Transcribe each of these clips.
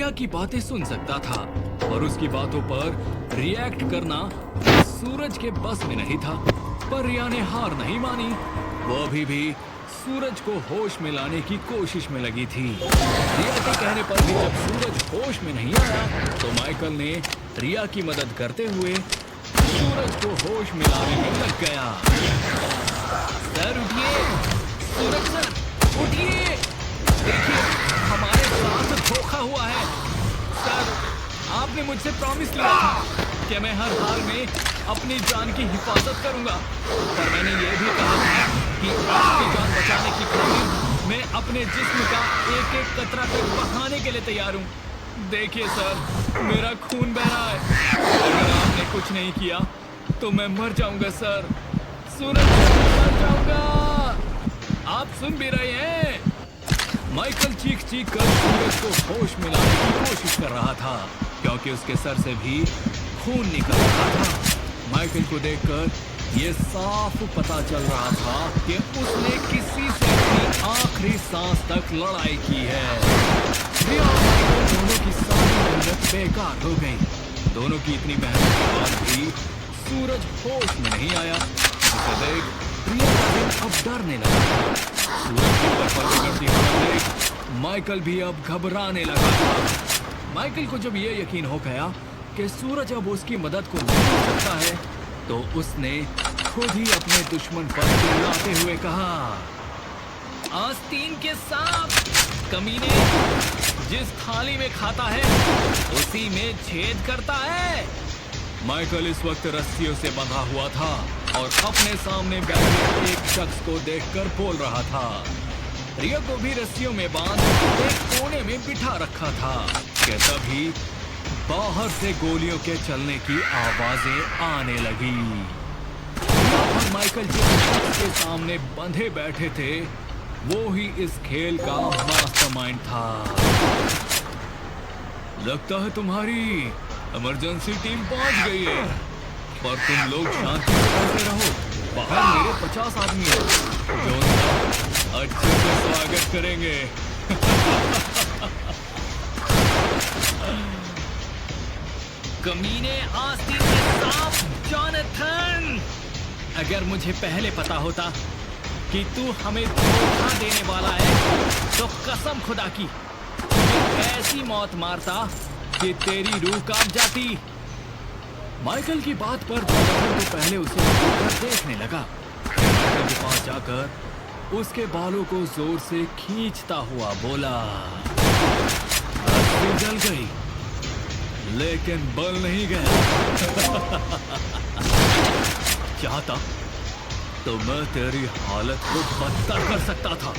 रिया की बातें सुन सकता था और उसकी बातों पर रिएक्ट करना सूरज के बस में नहीं था। पर रिया ने हार नहीं मानी। वो अभी भी सूरज को होश में लाने की कोशिश में लगी थी। रिया के कहने पर भी जब सूरज होश में नहीं आया तो माइकल ने रिया की मदद करते हुए सूरज को होश में लाने में लग गया। सर उठिए, सूरज सर उठिए, देखिए हमारे साथ धोखा हुआ है। सर आपने मुझसे प्रॉमिस किया था कि मैं हर हाल में अपनी जान की हिफाजत करूंगा, पर मैंने ये भी कहा था कि आपकी जान बचाने की खातिर मैं अपने जिस्म का एक एक कतरा तक बहाने के लिए तैयार हूँ। देखिए सर मेरा खून बह रहा है, अगर आपने कुछ नहीं किया तो मैं मर जाऊंगा सर। सूरज मर जाऊंगा। आप सुन भी रहे हैं? माइकल चीख चीख कर सूरज को होश में लाने की कोशिश कर रहा था क्योंकि उसके सर से भी खून निकल रहा था। माइकल को देखकर ये साफ पता चल रहा था कि उसने किसी से अपनी आखिरी सांस तक लड़ाई की है। रिया और माइकल दोनों की सारी मेहनत बेकार हो गई। दोनों की इतनी मेहनत के बाद भी सूरज होश में नहीं आया। उसे देख रिया का दिल अब डरने लगा। सूरज के ऊपर बिगड़ती हुई देख माइकल भी अब घबराने लगा था। माइकल को जब यह यकीन हो गया कि सूरज अब उसकी मदद को नहीं कर सकता है तो उसने खुद ही अपने दुश्मन पर चिल्लाते हुए कहा, आस्तीन के सांप, कमीने, जिस थाली में खाता है उसी में छेद करता है। माइकल इस वक्त रस्सियों से बंधा हुआ था और अपने सामने बैठे एक शख्स को देखकर बोल रहा था। रिया को भी रस्सियों में बांध एक कोने में बिठा रखा था कि तभी बाहर से गोलियों के चलने की आवाजें आने लगी। और माइकल जिस शख्स के सामने बंधे बैठे थे वो ही इस खेल का मास्टरमाइंड था। लगता है तुम्हारी इमरजेंसी टीम पहुंच गई है, पर तुम लोग शांति से बैठे रहो। बाहर मेरे 50 आदमी हैं जो उनका अच्छे से स्वागत करेंगे। कमीने, आस्तीन के सांप, जॉनथन, अगर मुझे पहले पता होता कि तू हमें धोखा देने वाला है तो कसम खुदा की ऐसी मौत मारता कि तेरी रूह कांप जाती। माइकल की बात पर जॉनथन को पहले उसे देखकर देखने लगा। माइकल के पास जाकर उसके बालों को जोर से खींचता हुआ बोला, रस्सी जल गई लेकिन बल नहीं गया। चाहता तो मैं तेरी हालत को बदतर कर सकता था,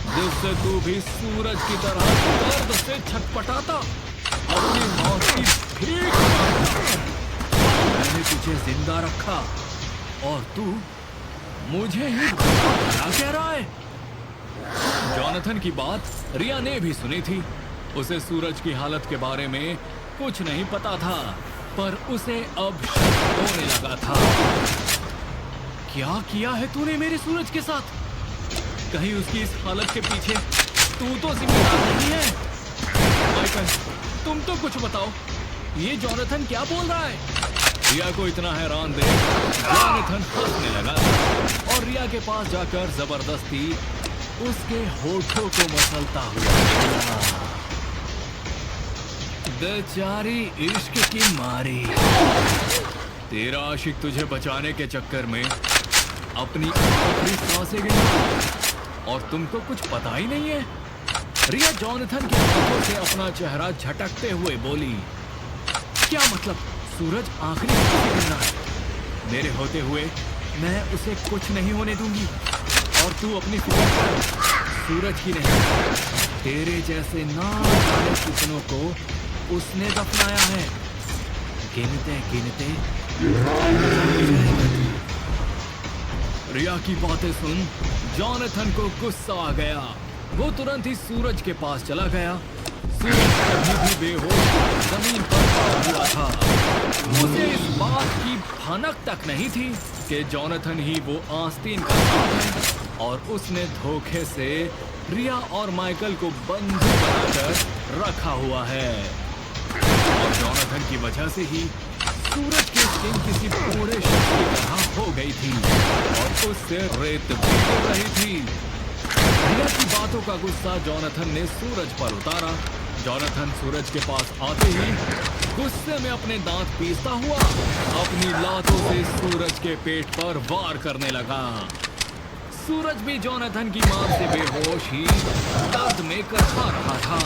जिससे तू भी सूरज की तरह दर्द से छटपटाता, अपनी मौत की भीख मांगता। मैंने तुझे जिंदा रखा और तू मुझे ही क्या कह रहा है? जॉनथन की बात रिया ने भी सुनी थी। उसे सूरज की हालत के बारे में कुछ नहीं पता था, पर उसे अब शक होने लगा था। क्या किया है तूने मेरे सूरज के साथ? कहीं उसकी इस हालत के पीछे तू तो जिम्मेदार नहीं है? माइकल, तुम तो कुछ बताओ, ये जॉनथन क्या बोल रहा है? रिया को इतना हैरान देख जॉनथन हंसने लगा और रिया के पास जाकर जबरदस्ती उसके होठों को मसलता हुआ, बेचारी इश्क की मारी, तेरा आशिक तुझे बचाने के चक्कर में अपनी आखिरी सांसें गिना और तुमको कुछ पता ही नहीं है। रिया जॉनथन के हाथों से अपना चेहरा झटकते हुए बोली, क्या मतलब सूरज आखिरी सांसें गिनना है? मेरे होते हुए मैं उसे कुछ नहीं होने दूंगी और तू अपनी फिक्र कर, सूरज की नहीं, तेरे जैसे ना जाने कितनों को उसने दफनाया है। गिनते गिनते रिया की बातें सुन जॉनथन को गुस्सा आ गया। वो तुरंत ही सूरज के पास चला गया। सूरज अभी भी बेहोश जमीन पर पड़ा हुआ था। उसे इस बात की भनक तक नहीं थी कि जॉनथन ही वो आस्तीन का सांप है और उसने धोखे से रिया और माइकल को बंधु बनाकर रखा हुआ है। और जॉनथन की वजह से ही सूरज की स्किन किसी बूढ़े शख्स की तरह हो गई थी और उससे रेत भी गिर रही थी। रिया की बातों का गुस्सा जॉनथन ने सूरज पर उतारा। जॉनथन सूरज के पास आते ही गुस्से में अपने दांत पीसता हुआ अपनी लातों से सूरज के पेट पर वार करने लगा। सूरज भी जॉनथन की मार से बेहोश ही दर्द में करहा रहा था।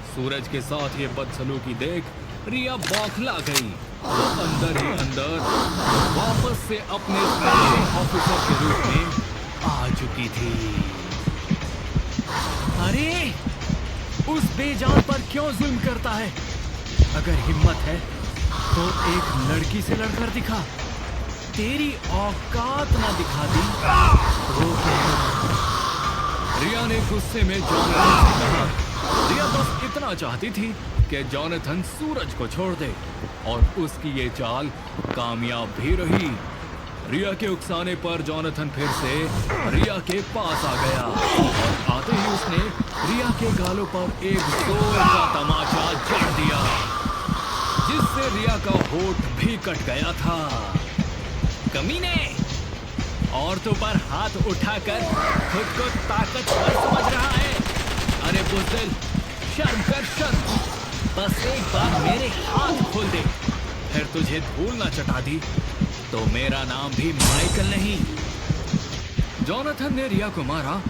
सूरज के साथ ये बदसलूकी देख रिया बौखला गई। वो अंदर ही अंदर वापस से अपने ऑफिसर के रूप में आ चुकी थी। अरे उस बेजान पर क्यों जुल्म करता है? अगर हिम्मत है तो एक लड़की से लड़कर दिखा। तेरी औकात ना दिखा दी तो क्या? रिया ने गुस्से में जॉनथन से कहा। रिया बस इतना चाहती थी कि जॉनथन सूरज को छोड़ दे और उसकी ये चाल कामयाब भी रही। रिया के उकसाने पर जॉनथन फिर से रिया के पास आ गया और आते ही उसने रिया के गालों पर एक जोर का तमाचा जड़ दिया, जिससे रिया का होठ भी कट गया था। कमीने, औरतों पर हाथ उठाकर खुद को ताकतवर समझ रहा है? अरे बुज़दिल, शर्म कर शर्म। बस एक बार मेरे हाथ खोल दे, फिर तुझे धूल ना चटा दी तो मेरा नाम भी माइकल नहीं। जॉनथन ने रिया को मारा